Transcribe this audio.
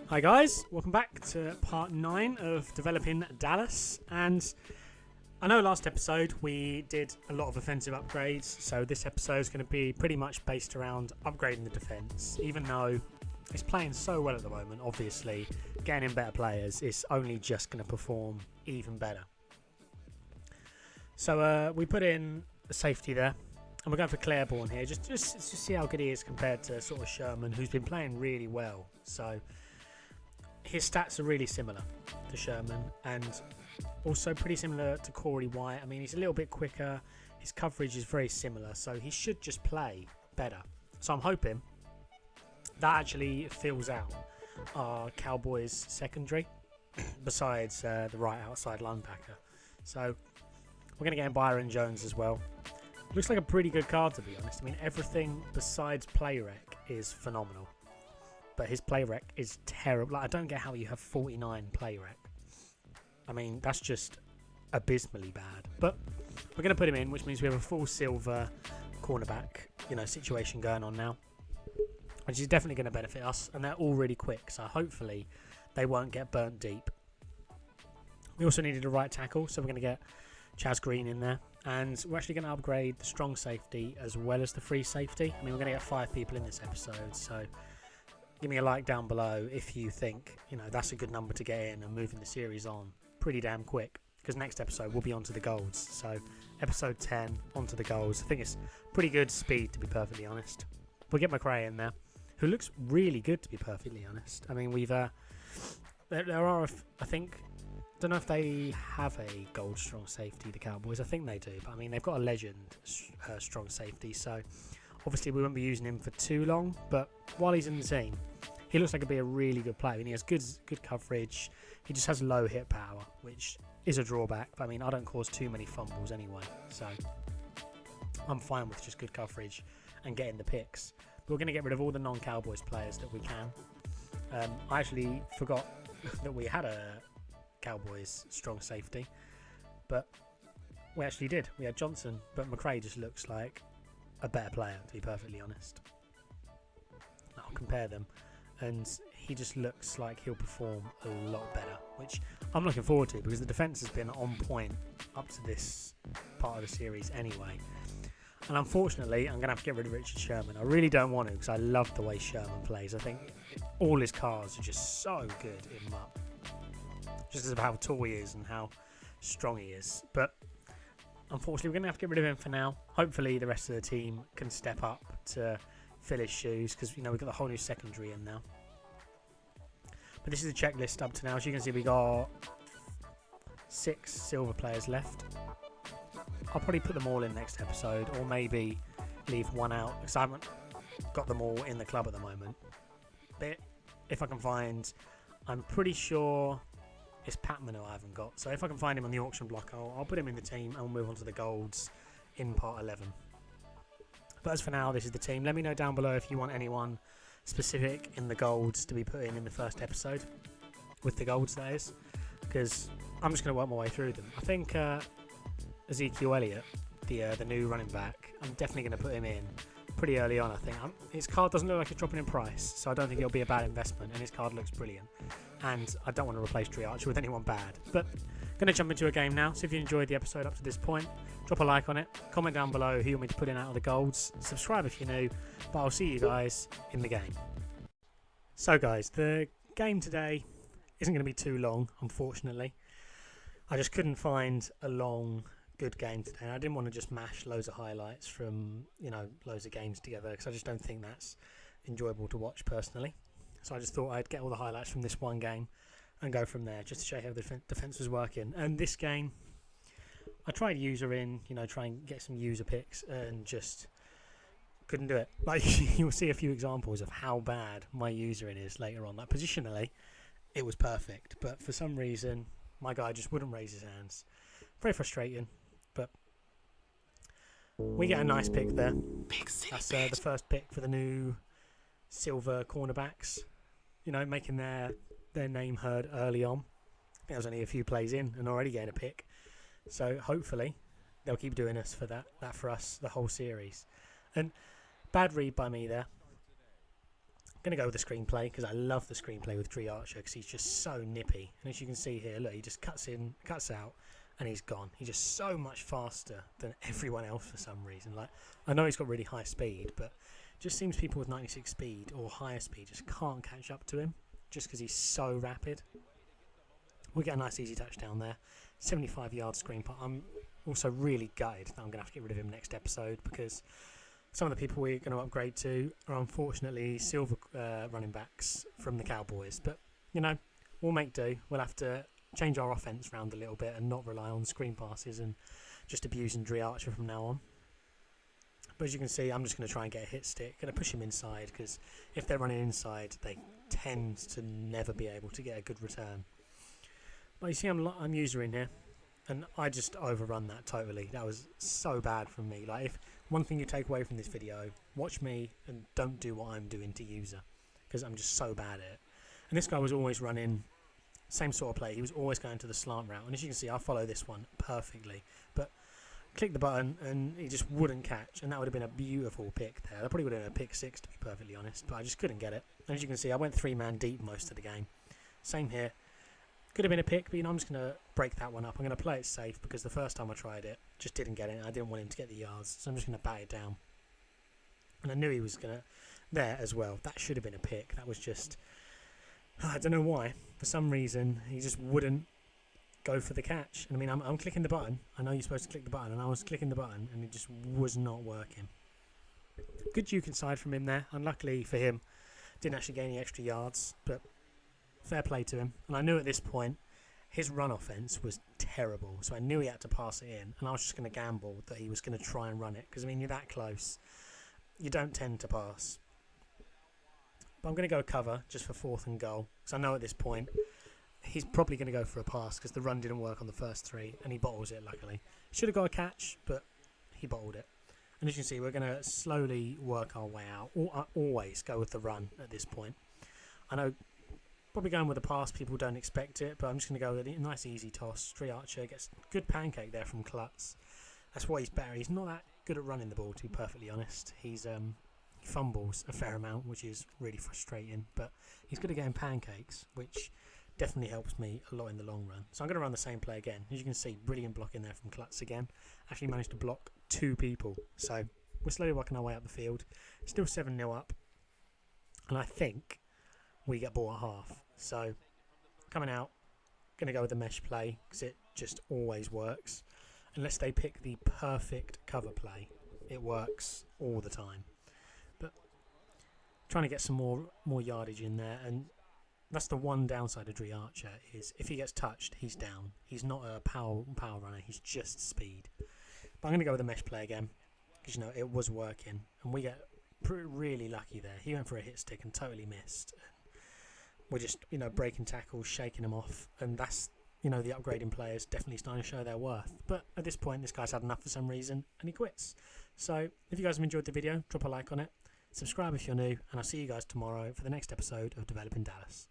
Hi guys, welcome back to part 9 of developing Dallas. And I know last episode we did a lot of offensive upgrades, so this episode is going to be pretty much based around upgrading the defense. Even though it's playing so well at the moment, obviously getting in better players is only just going to perform even better. So we put in a safety there, and we're going for Claiborne here, just to see how good he is compared to sort of Sherman, who's been playing really well. So his stats are really similar to Sherman, and also pretty similar to Corey White. I mean, he's a little bit quicker, his coverage is very similar, so he should just play better. So I'm hoping that actually fills out our Cowboys secondary, besides the right outside linebacker. So we're going to get in Byron Jones as well. Looks like a pretty good card, to be honest. I mean, everything besides play rec is phenomenal, but his play rec is terrible. Like, I don't get how you have 49 play rec. I mean, that's just abysmally bad. But we're going to put him in, which means we have a full silver cornerback, situation going on now, which is definitely going to benefit us. And they're all really quick, so hopefully they won't get burnt deep. We also needed a right tackle, so we're going to get Chaz Green in there. And we're actually going to upgrade the strong safety as well as the free safety. I mean, we're going to get 5 people in this episode, so give me a like down below if you think, that's a good number to get in and moving the series on pretty damn quick, because next episode we'll be onto the golds. So episode 10, onto the golds. I think it's pretty good speed, to be perfectly honest. We'll get McRae in there, who looks really good, to be perfectly honest. I mean, we've there are, I think, don't know if they have a gold strong safety, the Cowboys. I think they do, but I mean, they've got a legend strong safety, so obviously we won't be using him for too long, but while he's in the team, he looks like he'll be a really good player. I mean, he has good coverage. He just has low hit power, which is a drawback. But I mean, I don't cause too many fumbles anyway, so I'm fine with just good coverage and getting the picks. But we're going to get rid of all the non-Cowboys players that we can. I actually forgot that we had a Cowboys strong safety, but we actually did. We had Johnson, but McRae just looks like a better player, to be perfectly honest. I'll compare them, and he just looks like he'll perform a lot better, which I'm looking forward to, because the defense has been on point up to this part of the series anyway. And unfortunately, I'm going to have to get rid of Richard Sherman. I really don't want to, because I love the way Sherman plays. I think all his cards are just so good in MUP, just because of how tall he is and how strong he is. But unfortunately, we're going to have to get rid of him for now. Hopefully, the rest of the team can step up to fill his shoes, because we've got the whole new secondary in now. But this is the checklist up to now. As you can see, we got 6 silver players left. I'll probably put them all in next episode, or maybe leave one out, because I haven't got them all in the club at the moment. But if I can find, I'm pretty sure it's Patman who I haven't got. So if I can find him on the auction block, I'll put him in the team, and we'll move on to the golds in part 11. But as for now, this is the team. Let me know down below if you want anyone specific in the golds to be put in the first episode, with the golds, that is, because I'm just going to work my way through them. I think Ezekiel Elliott, the new running back, I'm definitely going to put him in pretty early on. I think his card doesn't look like it's dropping in price, so I don't think it'll be a bad investment, and his card looks brilliant. And I don't want to replace Tree Archer with anyone bad. But going to jump into a game now. So if you enjoyed the episode up to this point, drop a like on it, comment down below who you want me to put in out of the golds, subscribe if you're new, but I'll see you guys in the game. So guys, the game today isn't going to be too long, unfortunately. I just couldn't find a long, good game today. I didn't want to just mash loads of highlights from, loads of games together, because I just don't think that's enjoyable to watch personally. So I just thought I'd get all the highlights from this one game and go from there, just to show you how the defense was working. And this game, I tried user in, try and get some user picks, and just couldn't do it. Like, you'll see a few examples of how bad my user in is later on. Like, positionally, it was perfect, but for some reason, my guy just wouldn't raise his hands. Very frustrating, but we get a nice pick there. That's the first pick for the new silver cornerbacks, making their name heard early on. I think I was only a few plays in and already getting a pick, so hopefully they'll keep doing us for that for us the whole series. And bad read by me there. Going to go with the screenplay because I love the screenplay with Dre Archer because he's just so nippy. And as you can see here, look, he just cuts in, cuts out, and he's gone. He's just so much faster than everyone else for some reason. Like, I know he's got really high speed, but it just seems people with 96 speed or higher speed just can't catch up to him just because he's so rapid. We get a nice easy touchdown there. 75-yard screen punt. I'm also really gutted that I'm going to have to get rid of him next episode because some of the people we're going to upgrade to are unfortunately silver running backs from the Cowboys. But, you know, we'll make do. We'll have to change our offense around a little bit and not rely on screen passes and just abusing Dre Archer from now on. But as you can see, I'm just going to try and get a hit stick. Going to push him inside because if they're running inside, they tend to never be able to get a good return. But you see, I'm user in here, and I just overrun that totally. That was so bad from me. Like, if one thing you take away from this video, watch me and don't do what I'm doing to user, because I'm just so bad at it. And this guy was always running same sort of play. He was always going to the slant route, and as you can see, I follow this one perfectly. But click the button, and he just wouldn't catch, and that would have been a beautiful pick there. That probably would have been a pick 6, to be perfectly honest, but I just couldn't get it. And as you can see, I went 3-man deep most of the game. Same here. Could have been a pick, but you know, I'm just going to break that one up. I'm going to play it safe because the first time I tried it, just didn't get it. I didn't want him to get the yards, so I'm just going to bat it down. And I knew he was going to there as well. That should have been a pick. That was just, I don't know why. For some reason, he just wouldn't go for the catch. And I mean, I'm clicking the button. I know you're supposed to click the button, and I was clicking the button, and it just was not working. Good juke inside from him there. Unluckily for him, didn't actually gain any extra yards, but fair play to him. And I knew at this point his run offense was terrible, so I knew he had to pass it in, and I was just going to gamble that he was going to try and run it because I mean, you're that close, you don't tend to pass. But I'm going to go cover just for 4th and goal because I know at this point he's probably going to go for a pass because the run didn't work on the first 3 and he bottles it. Luckily, should have got a catch, but he bottled it. And as you can see, we're going to slowly work our way out. I always go with the run at this point. I know probably going with a pass, people don't expect it, but I'm just going to go with a nice easy toss. Dre Archer gets good pancake there from Klutz. That's what he's better. He's not that good at running the ball, to be perfectly honest. He fumbles a fair amount, which is really frustrating, but he's good at getting pancakes, which definitely helps me a lot in the long run. So I'm going to run the same play again. As you can see, brilliant block in there from Klutz again. Actually managed to block 2 people. So we're slowly working our way up the field. Still 7-0 up. And I think we get ball at half. So coming out, going to go with the mesh play because it just always works. Unless they pick the perfect cover play, it works all the time. But trying to get some more yardage in there, and that's the one downside of Dre Archer is if he gets touched, he's down. He's not a power runner, he's just speed. But I'm going to go with the mesh play again because you know it was working, and we get really lucky there. He went for a hit stick and totally missed. We're just, you know, breaking tackles, shaking them off, and that's, you know, the upgrading players definitely starting to show their worth. But at this point, this guy's had enough for some reason, and he quits. So if you guys have enjoyed the video, drop a like on it, subscribe if you're new, and I'll see you guys tomorrow for the next episode of Developing Dallas.